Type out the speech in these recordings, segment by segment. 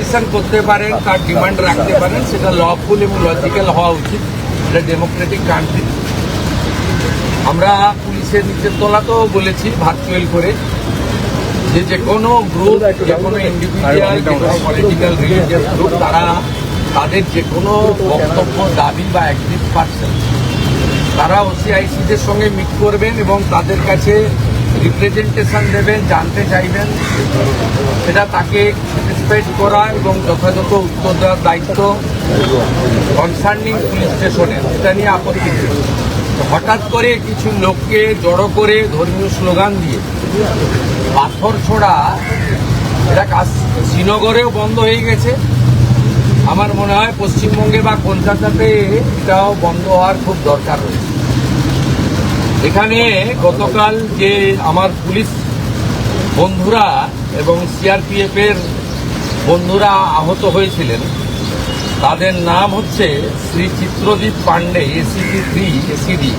Petition করতে পারেন, তার ডিমান্ড রাখতে পারেন, সেটা লফুল এবং লজিক্যাল হওয়া উচিত। এটা ডেমোক্রেটিক কান্ট্রি। আমরা পুলিশের নিচের তলাতেও বলেছি ভার্চুয়াল করে যে কোনো গ্রুপ, যে কোনো ইন্ডিভিজুয়াল, যে কোনো পলিটিক্যাল রিলিজিয়াস গ্রুপ, তারা তাদের যে কোনো বক্তব্য, দাবি বা অ্যাক্টিভ পারসন তারা ওসিআইসিদের সঙ্গে মিট করবেন এবং তাদের কাছে রিপ্রেজেন্টেশন দেবেন, জানতে চাইবেন, সেটা তাকে স্যাটিসফাইড করা এবং যথাযথ উত্তর দেওয়ার দায়িত্ব কনসার্নিং পুলিশ স্টেশনের। এটা নিয়ে আপত্তি নেই। হঠাৎ করে কিছু লোককে জড়ো করে ধর্মীয় স্লোগান দিয়ে পাথর ছোড়া, এটা শ্রীনগরেও বন্ধ হয়ে গেছে। আমার মনে হয় পশ্চিমবঙ্গে বা কলকাতাতে এটাও বন্ধ হওয়ার খুব দরকার রয়েছে। এখানে গতকাল যে আমার পুলিশ বন্ধুরা এবং সিআরপিএফ এর বন্ধুরা আহত হয়েছিলেন, তাদের নাম হচ্ছে Shri Chitradip Pandey, ACP 3 ACD,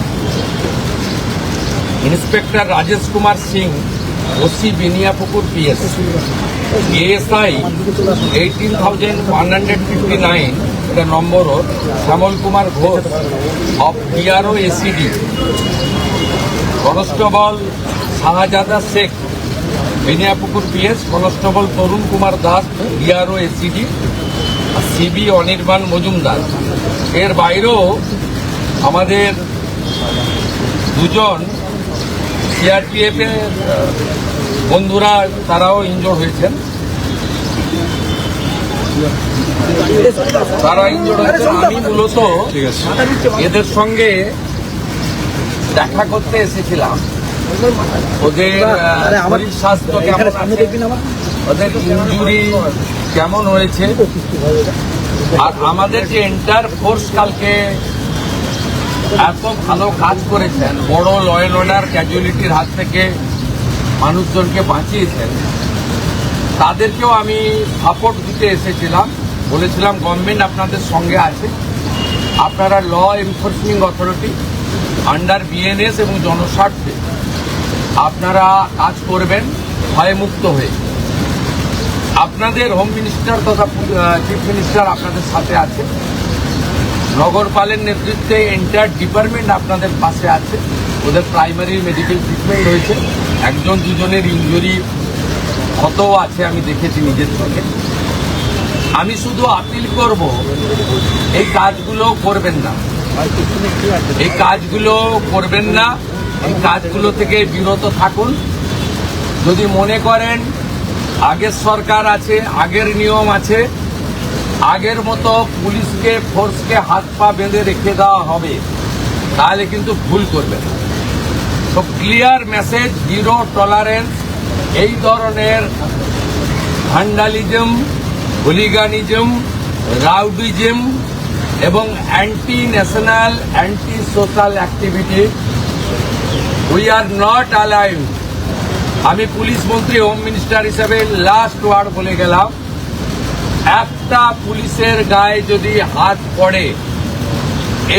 inspector Rajesh Kumar Singh, OC Beniapukur PS, ASI 18,159 এটা নম্বর, Shyamal Kumar Ghosh of DRO ACD, constable Shahzada Sheikh Beniapukur PS, constable Tarun Kumar Das DRO ACD, CB Anirban Majumdar. এর বাইরেও আমাদের দুজন সিআরপিএফ এর বন্ধুরা, তারাও ইনজোর্ড হয়েছেন। আমি মূলত এদের সঙ্গে দেখা করতে এসেছিলাম, ওদের শরীর স্বাস্থ্য কেমন আছে, ওদের ইনজুরি কেমন হয়েছে। আর আমাদের যে এন্টার ফোর্স কালকে এত ভালো কাজ করেছেন, বড় ল অ্যান্ড অর্ডার ক্যাজুয়ালিটির হাত থেকে মানুষজনকে বাঁচিয়েছেন, তাদেরকেও আমি সাপোর্ট দিতে এসেছিলাম। বলেছিলাম গভর্নমেন্ট আপনাদের সঙ্গে আছে, আপনারা law enforcing authority under BNS এবং জনস্বার্থে আপনারা কাজ করবেন ভয়মুক্ত হয়ে। আপনাদের হোম মিনিস্টার তথা চিফ মিনিস্টার আপনাদের সাথে আছে, নগরপালের নেতৃত্বে এন্টায়ার ডিপার্টমেন্ট আপনাদের পাশে আছে। ওদের প্রাইমারি মেডিকেল ট্রিটমেন্ট হয়েছে, একজন দুজনের ইনজুরি ক্ষতও আছে, আমি দেখেছি নিজের চোখে। আমি শুধু আপিল করব, এই কাজগুলো করবেন না, এই কাজগুলো করবেন না, এই কাজগুলো থেকে বিরত থাকুন। যদি মনে করেন আগের সরকার আছে, আগের নিয়ম আছে, আগের মতো পুলিশকে ফোর্সকে হাত পা বেঁধে রেখে দেওয়া হবে, তাহলে কিন্তু ভুল করবেন। তো ক্লিয়ার মেসেজ, জিরো টলারেন্স এই ধরনের ভ্যান্ডালিজম, হুলিগানিজম, রাউডিজম এবং anti national, anti social activity we are not allowed. আমি পুলিশ মন্ত্রী, হোম মিনিস্টার হিসেবে লাস্ট ওয়ার্ড বলে গেলাম, একটা পুলিশের গায়ে যদি হাত পড়ে,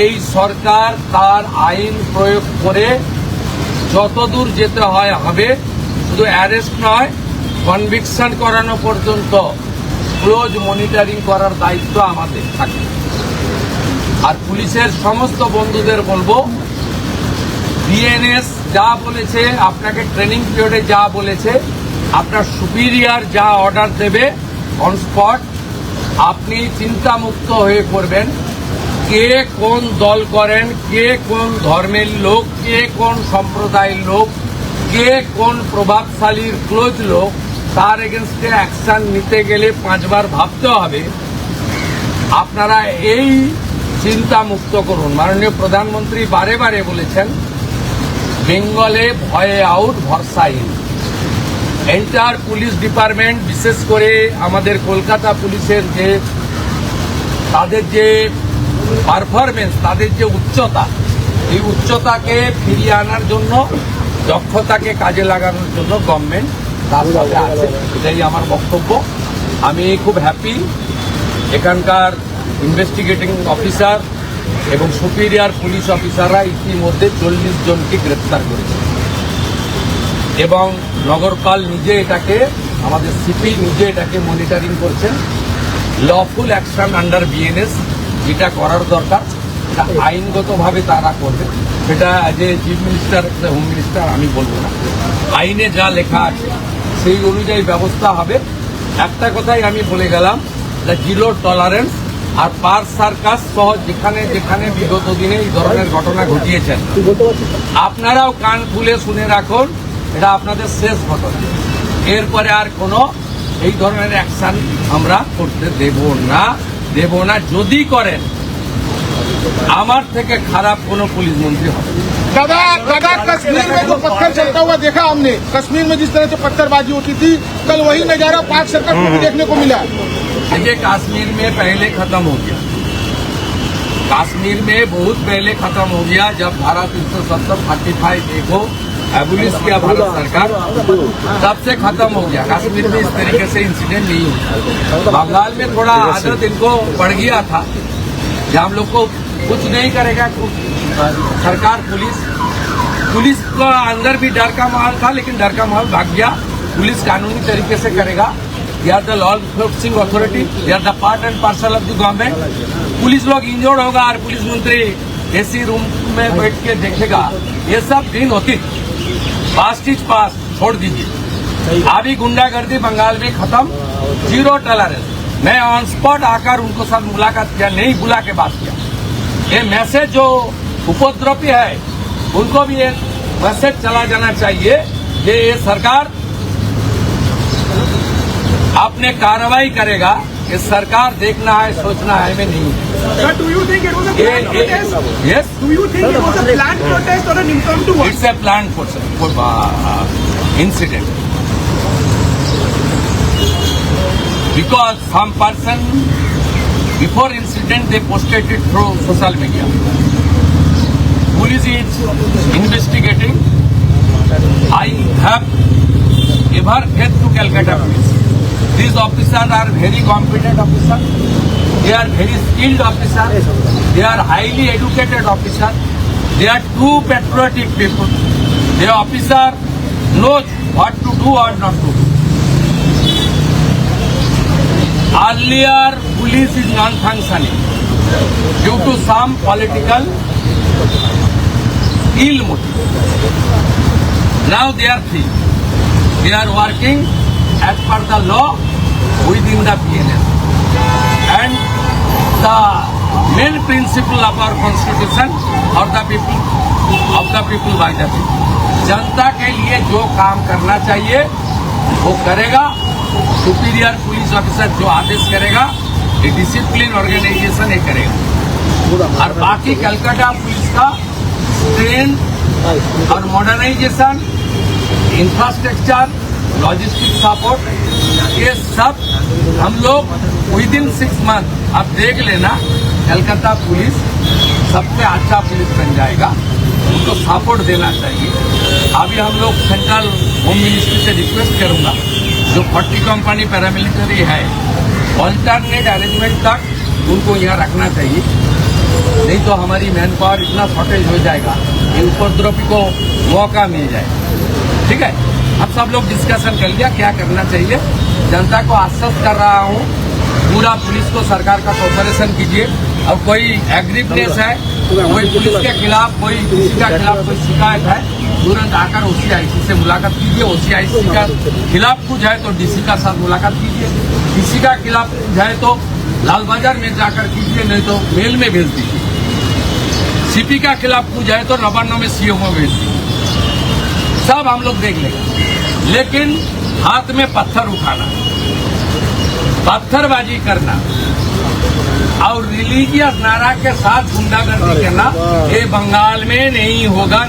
এই সরকার তার আইন প্রয়োগ করে যতদূর যেতে হয় হবে। শুধু অ্যারেস্ট নয়, কনভিকশন করানো পর্যন্ত ক্লোজ মনিটরিং করার দায়িত্ব আমাদের থাকে। আর পুলিশের সমস্ত বন্ধুদের বলবো, বিএনএস যা বলেছে, আপনাকে ট্রেনিং পিরিয়ডে যা বলেছে, আপনার সুপিরিয়র যা অর্ডার দেবে অন স্পট, আপনি চিন্তামুক্ত হয়ে করবেন। কে কোন দল করেন, কে কোন ধর্মের লোক, কে কোন সম্প্রদায়ের লোক, কে কোন প্রভাবশালীর ক্লোজ লোক, তার এগেনস্টে অ্যাকশন নিতে গেলে 5 বার ভাবতে হবে। আপনারা এই চিন্তা মুক্ত করুন। মাননীয় প্রধানমন্ত্রী বারে বারে বলেছেন, বেঙ্গলে ভয়ে আউট, ভরসা ইন। এন্টার পুলিশ ডিপার্টমেন্ট, বিশেষ করে আমাদের কলকাতা পুলিশের যে তাদের যে পারফরমেন্স, তাদের যে উচ্চতা, এই উচ্চতাকে ফিরিয়ে আনার জন্য, দক্ষতাকে কাজে লাগানোর জন্য গভর্নমেন্ট তার সাথে আছে। এটাই আমার বক্তব্য। আমি খুব হ্যাপি, এখানকার ইনভেস্টিগেটিং অফিসার এবং সুপিরিয়র পুলিশ অফিসাররা ইতিমধ্যে 40 জনকে গ্রেপ্তার করেছে এবং নগরপাল নিজে এটাকে, আমাদের সিপি নিজে এটাকে মনিটরিং করছেন লফুল অ্যাকশন আন্ডার বিএনএস যেটা করার দরকার সেটা আইনগতভাবে তারা করবে। সেটা as a chief minister, home minister আমি বলবো না। আইনে যা লেখা আছে সেই অনুযায়ী ব্যবস্থা হবে। একটা কথাই আমি বলে গেলাম, জিরো টলারেন্স। আর পার সার্কাস সহ যেখানে যেখানে বিগত দিনে এই ধরনের ঘটনা ঘটিয়েছেন, আপনারাও কান খুলে শুনে রাখুন, এটা আপনাদের শেষ ঘটনা। এরপরে আর কোনো এই ধরনের অ্যাকশন আমরা করতে দেব না। যদি করেন আমার থেকে খারাপ কোনো পুলিশ মন্ত্রী হবে। दादा कश्मीर में जो पत्थर चलता हुआ देखा हमने, कश्मीर में जिस तरह से पत्थरबाजी होती थी, कल वही नजारा पाक सर्कल में भी देखने को मिला। देखिए, कश्मीर में पहले खत्म हो गया, कश्मीर में बहुत पहले खत्म हो गया। जब धारा 370 45 देखो एबुलिश किया भारत सरकार, तब से खत्म हो गया। कश्मीर में इस तरीके से इंसिडेंट नहीं हुआ। बंगाल में थोड़ा आदत इनको बढ़ गया था कि हम लोग को कुछ नहीं करेगा सरकार। पुलिस को अंदर भी डर का माहौल था, लेकिन डर का माहौल भाग गया। पुलिस कानूनी तरीके से करेगा। They are the law enforcing authority, they are the part and parcel of the government. Police लोग इंजर्ड होगा और पुलिस मंत्री एसी रूम में बैठ के देखेगा, ये सब दिन होती। पास्ट इज पास्ट, छोड़ दीजिए। अभी गुंडागर्दी बंगाल में खत्म, जीरो टॉलरेंस। मैं ऑन स्पॉट आकर उनको साथ मुलाकात किया, नहीं बुला के बात किया। ये मैसेज जो उपद्रवी है उनको भी एक मैसेज चला जाना चाहिए कि ये सरकार अपने कार्रवाई करेगा। ये सरकार देखना है, सोचना है, मैं नहीं। Sir, do you think it was a planned protest? Yes. Do you think it was a planned protest or an impromptu one? It's a planned incident. Because some person before incident they posted it through social media. Police is investigating. I have ever faith to Calcutta police. These officers are very competent officers. They are very skilled officers. They are highly educated officers. They are true patriotic people. The officer knows what to do or not to do. Earlier, police is non-functioning due to some political ill motive. Now they are free. They are working as per the law within the PNS. And the main principle of our constitution or the people of the people by the people. जनता के लिए जो काम करना चाहिए वो करेगा। Superior police officer जो आदेश करेगा, ये डिसिप्लिन ऑर्गेनाइजेशन ये करेगा। और बाकी कलकत्ता पुलिस का ट्रेन और मॉडर्नाइजेशन, इंफ्रास्ट्रक्चर, लॉजिस्टिक सपोर्ट, ये सब हम लोग विद इन 6 मंथ, अब देख लेना कलकत्ता पुलिस सबसे अच्छा पुलिस बन जाएगा। उनको सपोर्ट देना चाहिए। अभी हम लोग सेंट्रल होम मिनिस्ट्री से रिक्वेस्ट करूंगा, जो 40 कंपनी पैरामिलिट्री है, ऑल्टरनेट अरेंजमेंट तक उनको यहाँ रखना चाहिए। नहीं तो हमारी मैन पावर इतना शॉर्टेज हो जाएगा कि उपद्रवी को मौका मिल जाएगा। ठीक है, अब सब लोग डिस्कशन कर लिया क्या करना चाहिए। जनता को आश्वस्त कर रहा हूँ, पूरा पुलिस को सरकार का कोऑपरेशन कीजिए। और कोई एग्रीवनेस है, कोई पुलिस के खिलाफ, कोई किसी का खिलाफ कोई शिकायत है, तुरंत आकर OCIC से मुलाकात कीजिए। OCIC का खिलाफ कुछ है तो DC का साथ मुलाकात कीजिए। DC का खिलाफ कुछ है तो लाल बाजार में जाकर कीजिए, नहीं तो मेल में भेज दीजिए। CP का खिलाफ कुछ है तो नवान्न में CO में भेज दीजिए। सब हम लोग देख लेंगे, लेकिन हाथ में पत्थर उठाना, पत्थरबाजी करना और रिलीजियस नारा के साथ गुंडागर्दी करना, ये बंगाल में नहीं होगा।